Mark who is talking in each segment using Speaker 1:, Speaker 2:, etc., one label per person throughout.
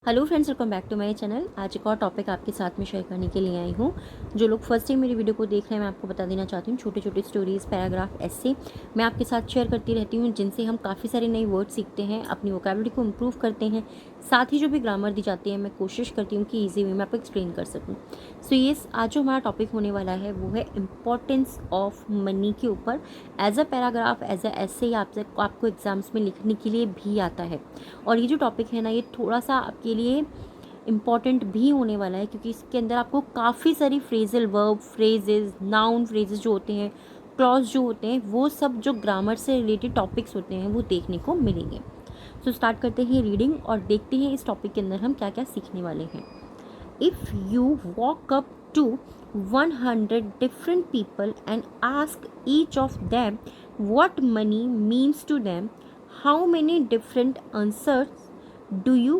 Speaker 1: Hello friends, welcome back to my channel. आज एक और टॉपिक आपके साथ में शेयर करने के लिए आई हूँ। जो लोग फर्स्ट टाइम मेरी वीडियो को देख रहे हैं, मैं आपको बता देना चाहती हूँ, छोटी छोटी स्टोरीज़, पैराग्राफ, ऐसे मैं आपके साथ शेयर करती रहती हूँ, जिनसे हम काफ़ी सारे नए वर्ड सीखते हैं, अपनी वोकैबुलरी को इम्प्रूव करते हैं। साथ ही जो भी ग्रामर दी जाती है, मैं कोशिश करती हूँ कि ईजी वे में आपको एक्सप्लेन कर सकूँ। सो आज जो हमारा टॉपिक होने वाला है वो है इम्पोर्टेंस ऑफ मनी के ऊपर। As a paragraph, as a ऐसे आपको एग्जाम्स में लिखने के लिए भी आता है। और ये जो टॉपिक है ना, ये थोड़ा सा आपके लिए इम्पॉर्टेंट भी होने वाला है, क्योंकि इसके अंदर आपको काफ़ी सारी phrasal verb, phrases, noun phrases जो होते हैं, क्लॉज जो होते हैं, वो सब जो ग्रामर से रिलेटेड टॉपिक्स होते हैं वो देखने को मिलेंगे। सो स्टार्ट करते हैं रीडिंग और देखते हैं इस टॉपिक के अंदर हम क्या क्या सीखने वाले हैं। If you walk up to 100 different people and ask each of them what money means to them, how many different answers do you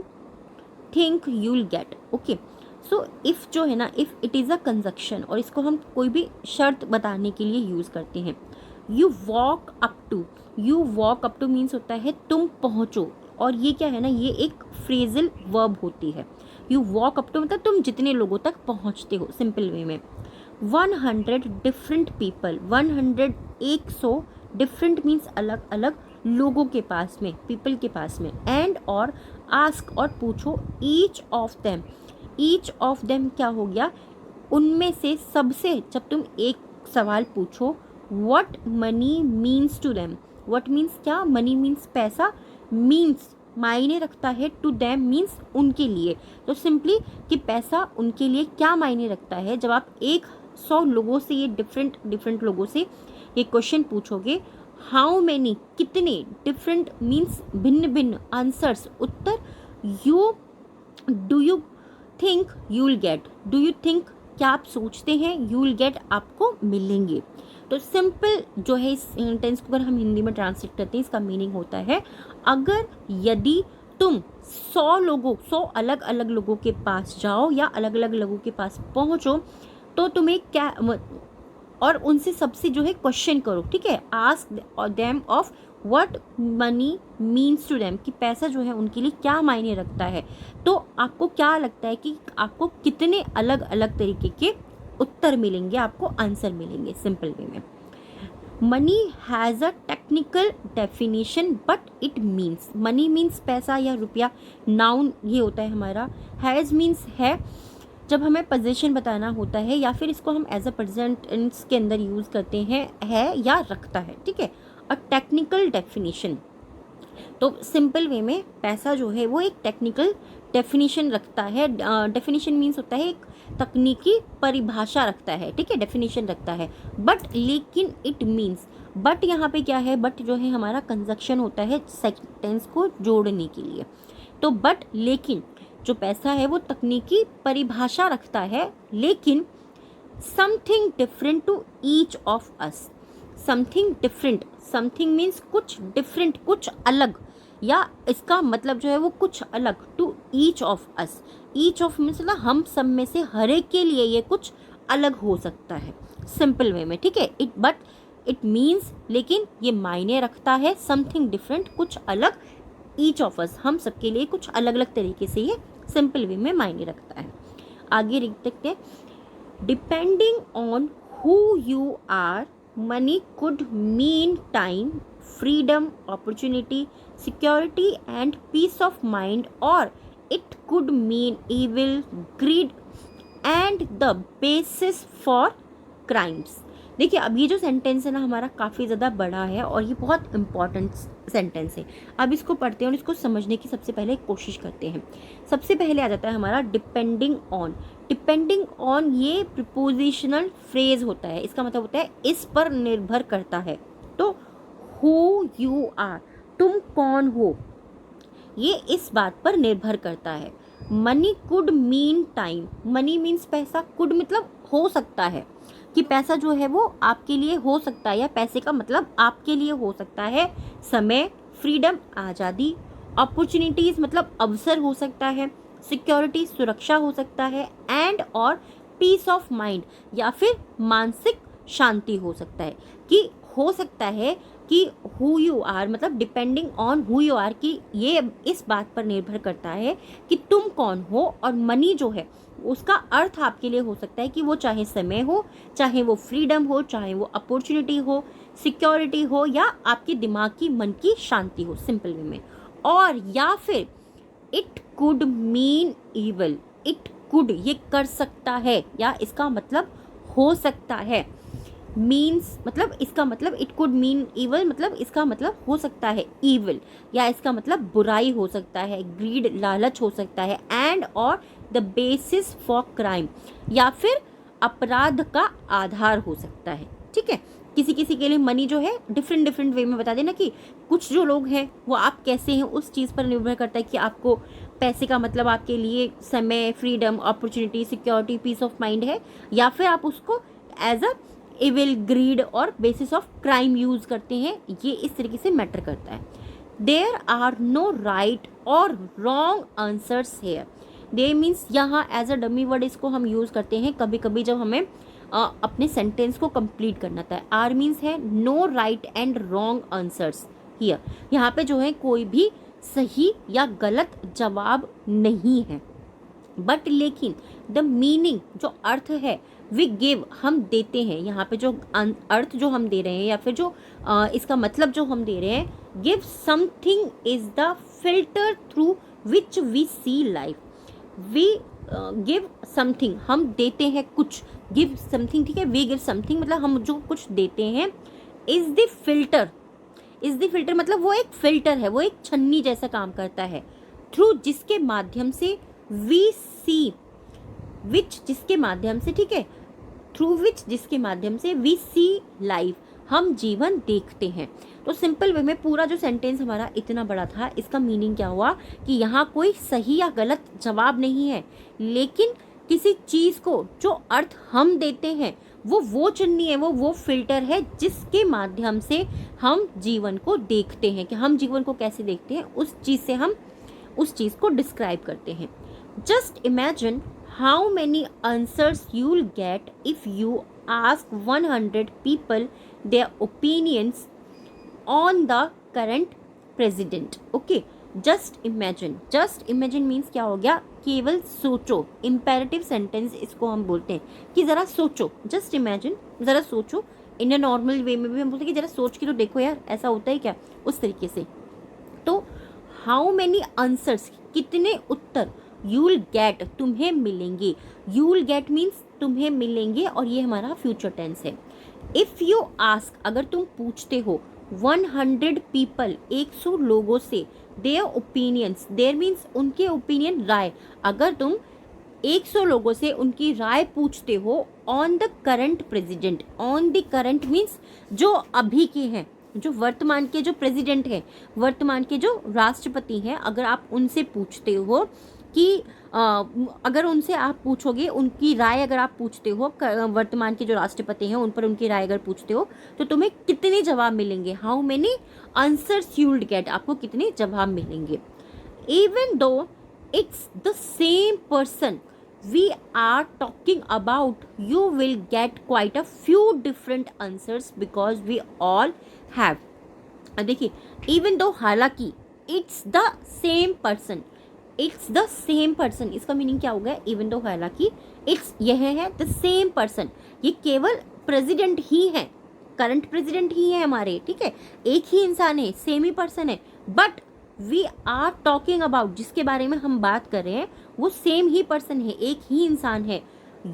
Speaker 1: think you'll get? Okay, so if जो है ना, if it is a conjunction, और इसको हम कोई भी शर्त बताने के लिए यूज़ करते हैं। You walk up two means होता है तुम पहुँचो, और ये क्या है ना, ये एक फ्रेजल वर्ब होती है। यू वॉक अप टू मतलब तुम जितने लोगों तक पहुँचते हो, सिंपल वे में। 100 डिफरेंट पीपल, 100 100 डिफरेंट मीन्स अलग अलग लोगों के पास में, पीपल के पास में। एंड और आस्क और पूछो, ईच ऑफ देम क्या हो गया, उनमें से सबसे। जब तुम एक सवाल पूछो, what money means to them, what means क्या, मनी मीन्स पैसा, मीन्स मायने रखता है, टू देम मीन्स उनके लिए। तो सिंपली कि पैसा उनके लिए क्या मायने रखता है। जब आप 100 लोगों से, ये डिफरेंट लोगों से ये क्वेश्चन पूछोगे, हाउ मैनी कितने, डिफरेंट मीन्स भिन्न भिन्न, answers Uttar, you do you think you will gate, do you think क्या आप सोचते हैं, यू विल गेट आपको मिलेंगे। तो सिंपल जो है, इस सेंटेंस को अगर हम हिंदी में ट्रांसलेट करते हैं, इसका मीनिंग होता है, अगर यदि तुम 100 अलग अलग लोगों के पास जाओ या अलग अलग लोगों के पास पहुंचो, तो तुम्हें क्या, और उनसे सबसे जो है क्वेश्चन करो, ठीक है। Ask them of what money means to them, कि पैसा जो है उनके लिए क्या मायने रखता है। तो आपको क्या लगता है कि आपको कितने अलग अलग तरीके के उत्तर मिलेंगे, आपको आंसर मिलेंगे, सिंपल वे में। Money has a technical definition but it means, money means पैसा या रुपया, नाउन ये होता है हमारा। हैज़ मीन्स है, जब हमें पोजीशन बताना होता है, या फिर इसको हम एज अ प्रेजेंट टेंस के अंदर यूज़ करते हैं, है या रखता है, ठीक है। अ टेक्निकल डेफिनेशन, तो सिंपल वे में पैसा जो है वो एक टेक्निकल डेफिनेशन रखता है। डेफिनेशन मीन्स होता है एक तकनीकी परिभाषा रखता है, ठीक है, डेफिनेशन रखता है। बट लेकिन इट मीन्स, बट यहाँ पे क्या है, बट जो है हमारा कंजक्शन होता है सेंटेंस को जोड़ने के लिए। तो बट लेकिन जो पैसा है वो तकनीकी परिभाषा रखता है, लेकिन something different to each of us. Something different, something means कुछ, डिफरेंट कुछ अलग, या इसका मतलब जो है वो कुछ अलग, to each of us. Each of means मतलब हम सब में से हर एक के लिए ये कुछ अलग हो सकता है, सिंपल वे में, ठीक है। इट मीन्स, लेकिन ये मायने रखता है, समथिंग डिफरेंट कुछ अलग, ईच ऑफ अस हम सबके लिए कुछ अलग अलग तरीके से ये सिंपल वे में मायने रखता है। आगे लिख सकते हैं, depending on who you are, money could mean time, freedom, opportunity, security and peace of mind, और it could mean evil, greed and the basis for crimes. देखिए, अब ये जो सेंटेंस है ना हमारा, काफ़ी ज़्यादा बड़ा है और ये बहुत इंपॉर्टेंट सेंटेंस है। अब इसको पढ़ते हैं और इसको समझने की सबसे पहले कोशिश करते हैं। सबसे पहले आ जाता है हमारा डिपेंडिंग ऑन। डिपेंडिंग ऑन ये प्रिपोजिशनल फ्रेज होता है, इसका मतलब होता है इस पर निर्भर करता है। तो हु यू आर, तुम कौन हो, ये इस बात पर निर्भर करता है। Money could mean time, money means पैसा, कुड मतलब हो सकता है, कि पैसा जो है वो आपके लिए हो सकता है, या पैसे का मतलब आपके लिए हो सकता है समय, फ्रीडम आज़ादी, अपॉर्चुनिटीज़ मतलब अवसर हो सकता है, सिक्योरिटी सुरक्षा हो सकता है, एंड और पीस ऑफ माइंड या फिर मानसिक शांति हो सकता है। कि हो सकता है कि हु यू आर, मतलब depending on who you are, कि ये इस बात पर निर्भर करता है कि तुम कौन हो। और मनी जो है उसका अर्थ आपके लिए हो सकता है कि वो चाहे समय हो, चाहे वो फ्रीडम हो, चाहे वो अपॉर्चुनिटी हो, सिक्योरिटी हो, या आपके दिमाग की मन की शांति हो, सिंपल वे में। और या फिर it could mean evil, it could ये कर सकता है, या इसका मतलब हो सकता है। मीन्स मतलब इसका मतलब इट कुड मीन इवल, मतलब इसका मतलब हो सकता है इवल, या इसका मतलब बुराई हो सकता है, ग्रीड लालच हो सकता है, एंड और द बेसिस फॉर क्राइम, या फिर अपराध का आधार हो सकता है। ठीक है, किसी किसी के लिए मनी जो है डिफरेंट डिफरेंट वे में बता देना कि कुछ जो लोग हैं वो आप कैसे हैं उस चीज़ पर निर्भर करता है कि आपको पैसे का मतलब आपके लिए समय, freedom, opportunity, security, peace of mind है, या फिर आप उसको एज अ इविल, ग्रीड और बेसिस ऑफ क्राइम यूज करते हैं। ये इस तरीके से मैटर करता है। देयर आर नो राइट और wrong answers here. They means यहाँ एज अ डमी वर्ड इसको हम यूज करते हैं कभी कभी जब हमें अपने सेंटेंस को कंप्लीट करना था। आर मीन्स है no right and wrong answers here, यहाँ पे जो है कोई भी सही या गलत जवाब नहीं है। बट लेकिन द मीनिंग जो अर्थ है वी गिव हम देते हैं, यहाँ पे जो अर्थ जो हम दे रहे हैं या फिर जो इसका मतलब जो हम दे रहे हैं, give something is the filter through which we see life. We give something हम देते हैं कुछ, गिव समथिंग, ठीक है, वी गिव समथिंग मतलब हम जो कुछ देते हैं, is the filter, is the filter मतलब वो एक फिल्टर है, वो एक छन्नी जैसा काम करता है, थ्रू जिसके माध्यम से वी सी, विच जिसके माध्यम से, ठीक है, थ्रू विच जिसके माध्यम से वी सी लाइफ हम जीवन देखते हैं। तो सिंपल वे में पूरा जो सेंटेंस हमारा इतना बड़ा था, इसका मीनिंग क्या हुआ कि यहाँ कोई सही या गलत जवाब नहीं है, लेकिन किसी चीज़ को जो अर्थ हम देते हैं वो चुन्नी है, वो फिल्टर है जिसके माध्यम से हम जीवन को देखते हैं, कि हम जीवन को कैसे देखते हैं उस चीज़ से हम उस चीज़ को डिस्क्राइब करते हैं। Just imagine how many answers you will get if you ask 100 people their opinions on the current president. Okay, just imagine means क्या हो गया, केवल सोचो, imperative sentence इसको हम बोलते हैं कि ज़रा सोचो, just imagine, ज़रा सोचो। इन अ नॉर्मल वे में भी हम बोलते हैं कि ज़रा सोच के तो देखो यार ऐसा होता है क्या, उस तरीके से। तो हाउ मैनी आंसर्स कितने उत्तर, यू विल गेट तुम्हें मिलेंगे, यू विल गेट मीन्स तुम्हें मिलेंगे, और ये हमारा फ्यूचर टेंस है। इफ़ यू आस्क अगर तुम पूछते हो 100 people 100 लोगों से देयर ओपिनियंस, देयर मीन्स उनके ओपिनियन राय, अगर तुम 100 लोगों से उनकी राय पूछते हो on the current president, on the current means जो अभी के हैं, जो वर्तमान के जो प्रेसिडेंट हैं, वर्तमान के जो राष्ट्रपति हैं, अगर आप उनसे पूछते हो कि अगर उनसे आप पूछोगे उनकी राय, अगर आप पूछते हो वर्तमान के जो राष्ट्रपति हैं उन पर उनकी राय अगर पूछते हो तो तुम्हें कितने जवाब मिलेंगे, how many answers you will get, आपको कितने जवाब मिलेंगे। Even though it's the same person we are talking about, you will get quite a few different answers because we all have. देखिए इवन दो, हालांकि, it's the same person, it's the same person, इसका meaning क्या होगा, even though हालांकि, it's यह है the same person, ये केवल प्रेसिडेंट ही है, करंट प्रेसिडेंट ही है हमारे, ठीक है, एक ही इंसान है, सेम ही पर्सन है, but we are talking about, जिसके बारे में हम बात कर रहे हैं वो सेम ही पर्सन है, एक ही इंसान है।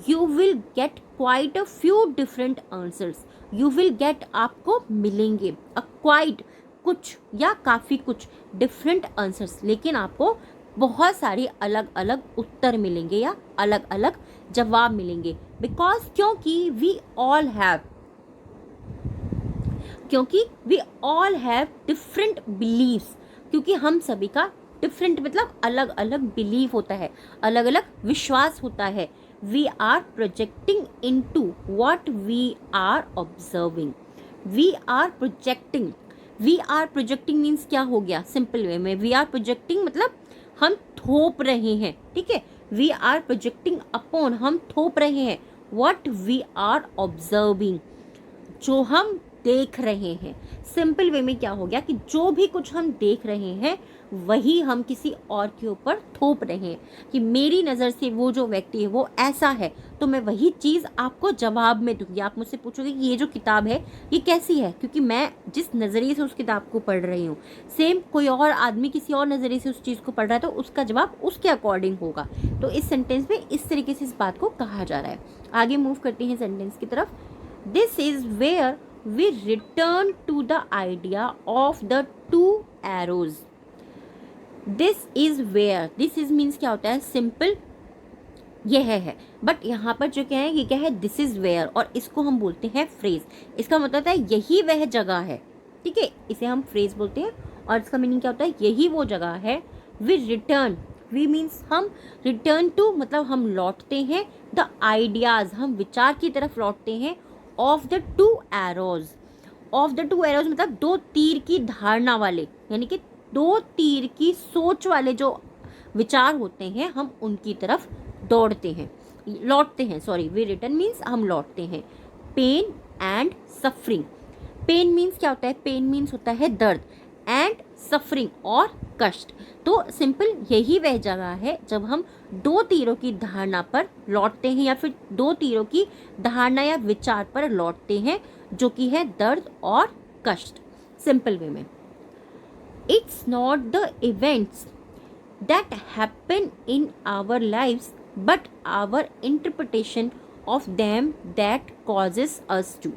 Speaker 1: You will get quite a few different answers, you will get आपको मिलेंगे, अ क्वाइट कुछ या काफ़ी कुछ, डिफरेंट आंसर्स लेकिन आपको बहुत सारे अलग अलग उत्तर मिलेंगे या अलग अलग जवाब मिलेंगे। बिकॉज क्योंकि we all have different beliefs, क्योंकि हम सभी का डिफरेंट मतलब अलग अलग बिलीव होता है, अलग अलग विश्वास होता है। We are projecting into what we are observing, we are projecting means क्या हो गया, सिंपल वे में वी आर प्रोजेक्टिंग मतलब हम थोप रहे हैं, ठीक है, वी आर प्रोजेक्टिंग अपॉन हम थोप रहे हैं, व्हाट वी आर ऑब्जर्विंग, जो हम देख रहे हैं। सिंपल वे में क्या हो गया कि जो भी कुछ हम देख रहे हैं वही हम किसी और के ऊपर थोप रहे हैं कि मेरी नज़र से वो जो व्यक्ति है वो ऐसा है, तो मैं वही चीज़ आपको जवाब में दूंगी। आप मुझसे पूछोगे कि ये जो किताब है ये कैसी है, क्योंकि मैं जिस नज़रिए से उस किताब को पढ़ रही हूँ, सेम कोई और आदमी किसी और नज़रिए से उस चीज़ को पढ़ रहा है तो उसका जवाब उसके अकॉर्डिंग होगा। तो इस सेंटेंस में इस तरीके से इस बात को कहा जा रहा है। आगे मूव करते हैं सेंटेंस की तरफ। This is where we return to the idea of the two arrows. This is where, this is means क्या होता है, सिंपल यह है, बट यहाँ पर जो क्या है ये क्या है, दिस इज वेयर, और इसको हम बोलते हैं फ्रेज। इसका मतलब है यही वह जगह है, ठीक है, इसे हम फ्रेज बोलते हैं। और इसका मीनिंग क्या होता है, यही वो जगह है। वी रिटर्न, वी मीन्स हम, रिटर्न टू मतलब हम लौटते हैं, द आइडियाज हम विचार की तरफ लौटते हैं, of the two arrows, of the two arrows मतलब दो तीर की धारणा वाले, यानी कि दो तीर की सोच वाले जो विचार होते हैं हम उनकी तरफ दौड़ते हैं, लौटते हैं, सॉरी, वी रिटर्न मीन्स हम लौटते हैं। Pain and suffering, pain means क्या होता है, पेन मीन्स होता है दर्द, एंड सफरिंग और कष्ट। तो सिंपल यही वह जगह है जब हम दो तीरों की धारणा पर लौटते हैं या फिर दो तीरों की धारणा या विचार पर लौटते हैं, जो कि है दर्द और कष्ट। सिंपल वे में, it's not the events that happen in our lives but our interpretation of them that causes us to।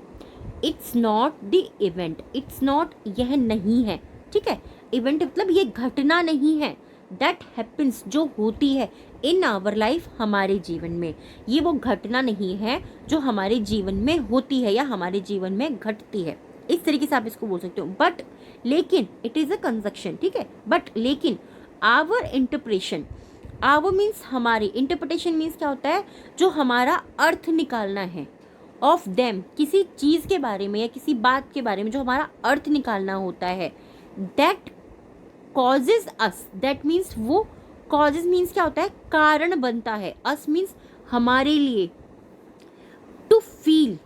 Speaker 1: it's not the event, it's not यह नहीं है, ठीक है, event मतलब ये घटना नहीं है, that happens जो होती है, in our life हमारे जीवन में, ये वो घटना नहीं है जो हमारे जीवन में होती है या हमारे जीवन में घटती है। इस तरीके से आप इसको बोल सकते हो। बट लेकिन इट इज़ अ कंजक्शन, ठीक है, बट लेकिन आवर इंटरप्रेशन, आवर मीन्स हमारी, इंटरप्रिटेशन मीन्स क्या होता है, जो हमारा अर्थ निकालना है, ऑफ देम किसी चीज़ के बारे में या किसी बात के बारे में जो हमारा अर्थ निकालना होता है, that causes us, that means वो, कॉजेज मीन्स क्या होता है, कारण बनता है, अस मीन्स हमारे लिए, to feel,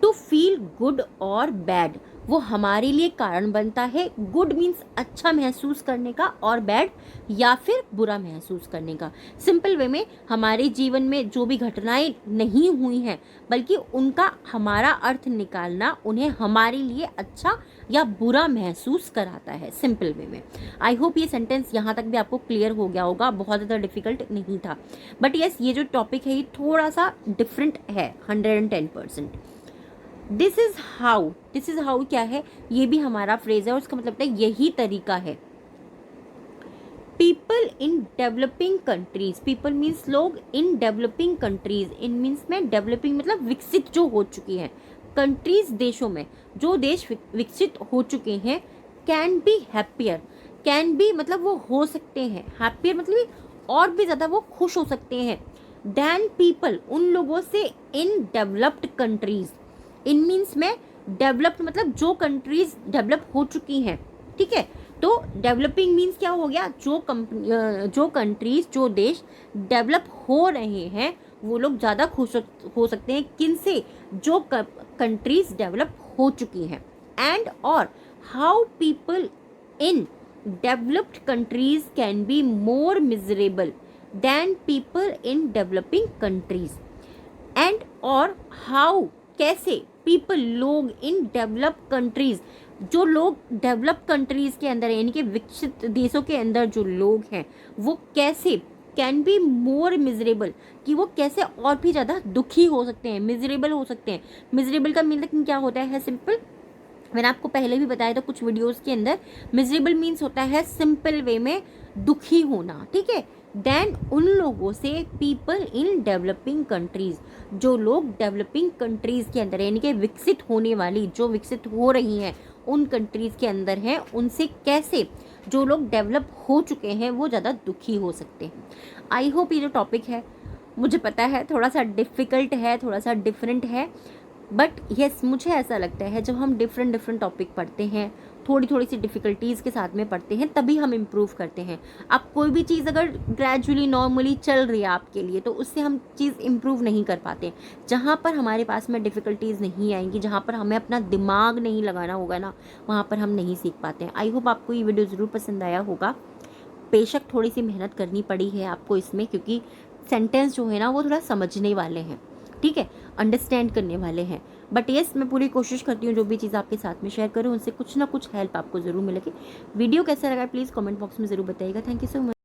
Speaker 1: to feel good और बैड, वो हमारे लिए कारण बनता है। गुड मीन्स अच्छा महसूस करने का और बैड या फिर बुरा महसूस करने का। सिंपल वे में हमारे जीवन में जो भी घटनाएं नहीं हुई हैं बल्कि उनका हमारा अर्थ निकालना उन्हें हमारे लिए अच्छा या बुरा महसूस कराता है, सिंपल वे में। आई होप ये सेंटेंस यहाँ तक भी आपको क्लियर हो गया होगा, बहुत ज़्यादा डिफिकल्ट नहीं था। बट यस, ये जो टॉपिक है ये थोड़ा सा डिफरेंट है 110%। This is how, this is how क्या है, ये भी हमारा फ्रेज है और उसका मतलब है यही तरीका है। People in developing countries, people means लोग, in developing countries, in means में डेवलपिंग मतलब विकसित जो हो चुकी हैं, कंट्रीज देशों में जो देश विकसित हो चुके हैं, can be happier, can be मतलब वो हो सकते हैं, हैप्पियर मतलब और भी ज़्यादा वो खुश हो सकते हैं, दैन पीपल उन लोगों से, इन डेवलप्ड कंट्रीज, इन मीन्स में डेवलप्ड मतलब जो कंट्रीज डेवलप हो चुकी हैं, ठीक है। तो डेवलपिंग मीन्स क्या हो गया, जो कंट्रीज, जो देश डेवलप हो रहे हैं वो लोग ज़्यादा खुश हो सकते हैं, किन से, जो कंट्रीज डेवलप हो चुकी हैं। एंड और how people in developed countries can be more miserable than people in developing countries. And और हाउ कैसे, पीपल लोग, इन डेवलप कंट्रीज जो लोग डेवलप कंट्रीज के अंदर यानी कि विकसित देशों के अंदर जो लोग हैं वो कैसे, कैन बी मोर मिजरेबल कि वो कैसे और भी ज़्यादा दुखी हो सकते हैं, मिजरेबल हो सकते हैं। मिजरेबल का मीनिंग क्या होता है, सिंपल, मैंने आपको पहले भी बताया था कुछ वीडियोस के अंदर। मिजरेबल मीन्स होता है सिंपल वे में दुखी होना, ठीक है। देन उन लोगों से, पीपल इन डेवलपिंग कंट्रीज जो लोग डेवलपिंग कंट्रीज के अंदर यानी कि विकसित होने वाली, जो विकसित हो रही हैं उन कंट्रीज के अंदर हैं, उनसे कैसे जो लोग डेवलप हो चुके हैं वो ज़्यादा दुखी हो सकते हैं। आई होप ये जो टॉपिक है, मुझे पता है थोड़ा सा डिफ़िकल्ट है, थोड़ा सा डिफरेंट है, बट यस मुझे ऐसा लगता है जब हम डिफरेंट टॉपिक पढ़ते हैं थोड़ी थोड़ी सी डिफ़िकल्टीज़ के साथ में पढ़ते हैं, तभी हम इम्प्रूव करते हैं। अब कोई भी चीज़ अगर ग्रेजुअली नॉर्मली चल रही है आपके लिए, तो उससे हम चीज़ इम्प्रूव नहीं कर पाते। जहाँ पर हमारे पास में डिफ़िकल्टीज़ नहीं आएंगी, जहाँ पर हमें अपना दिमाग नहीं लगाना होगा ना, वहाँ पर हम नहीं सीख पाते हैं। आई होप आपको ये वीडियो ज़रूर पसंद आया होगा। बेशक थोड़ी सी मेहनत करनी पड़ी है आपको इसमें, क्योंकि सेंटेंस जो है ना वो थोड़ा समझने वाले हैं, ठीक है, अंडरस्टैंड करने वाले हैं। बट येस, मैं पूरी कोशिश करती हूँ जो भी चीज़ आपके साथ में शेयर करूँ उनसे कुछ ना कुछ हेल्प आपको ज़रूर मिलेगी। वीडियो कैसा लगा प्लीज़ कमेंट बॉक्स में ज़रूर बताइएगा। Thank you so much.